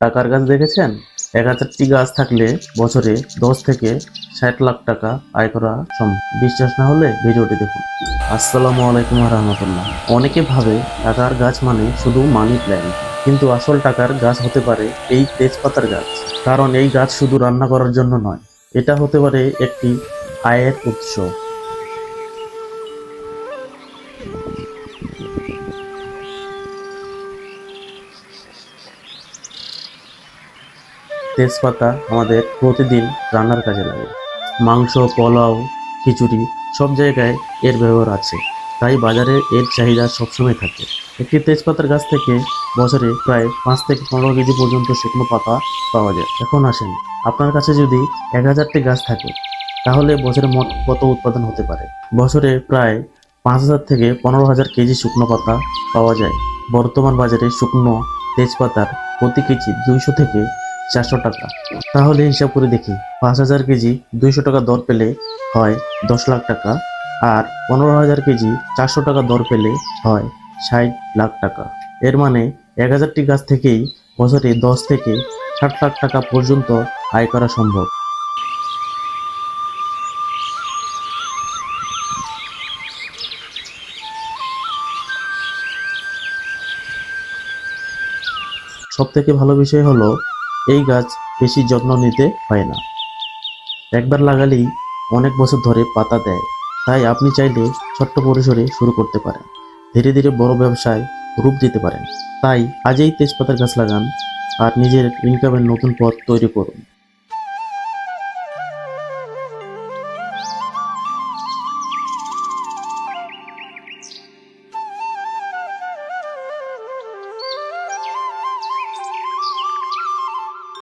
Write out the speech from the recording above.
টাকার গাছ দেখেছেন? 1000টি গাছ থাকলে বছরে 10 থেকে 60 লাখ টাকা আয় করা সম্ভব। বিশ্বাস না হলে ভিডিওটি দেখুন। আসসালামু আলাইকুম রহমতুল্লাহ। অনেকে ভাবে টাকার গাছ মানে শুধু মানি প্ল্যান্ট, কিন্তু আসল টাকার গাছ হতে পারে এই তেজপাতার গাছ। কারণ এই গাছ শুধু রান্না করার জন্য নয়, এটা হতে পারে একটি আয়ের উৎস। তেজপাতা আমাদের প্রতিদিন রান্নার কাজে লাগে। মাংস, পোলাও, খিচুড়ি সব জায়গায় এর ব্যবহার আছে, তাই বাজারে এর চাহিদা সবসময় থাকে। একটি তেজপাতার গাছ থেকে বছরে প্রায় 5 থেকে 15 কেজি পর্যন্ত শুকনো পাতা পাওয়া যায়। এখন আসেন, আপনার কাছে যদি 1000টি গাছ থাকে তাহলে বছরে মোট কত উৎপাদন হতে পারে? বছরে প্রায় 5000 থেকে 15000 কেজি শুকনো পাতা পাওয়া যায়। বর্তমান বাজারে শুকনো তেজপাতার প্রতি কেজি 200 থেকে 400 টাকা। তাহলে হিসাব করে দেখি, 5000 কেজি 200 টাকা দর পেলে হয় 10 লাখ টাকা, আর 15000 কেজি 400 টাকা দর পেলে হয় 60 লাখ টাকা। এর মানে 1000টি গাছ থেকেই বছরে 10 থেকে 60 লাখ টাকা পর্যন্ত আয় করা সম্ভব। সব থেকে ভালো বিষয় হলো এই গাছ বেশি যত্ন নিতে হয় না। একবার লাগালেই অনেক বছর ধরে পাতা দেয়। তাই আপনি চাইলে ছোট্ট পরিসরে শুরু করতে পারেন, ধীরে ধীরে বড় ব্যবসায় রূপ দিতে পারেন। তাই আজই তেজপাতার গাছ লাগান আর নিজের ইনকামের নতুন পথ তৈরি করুন।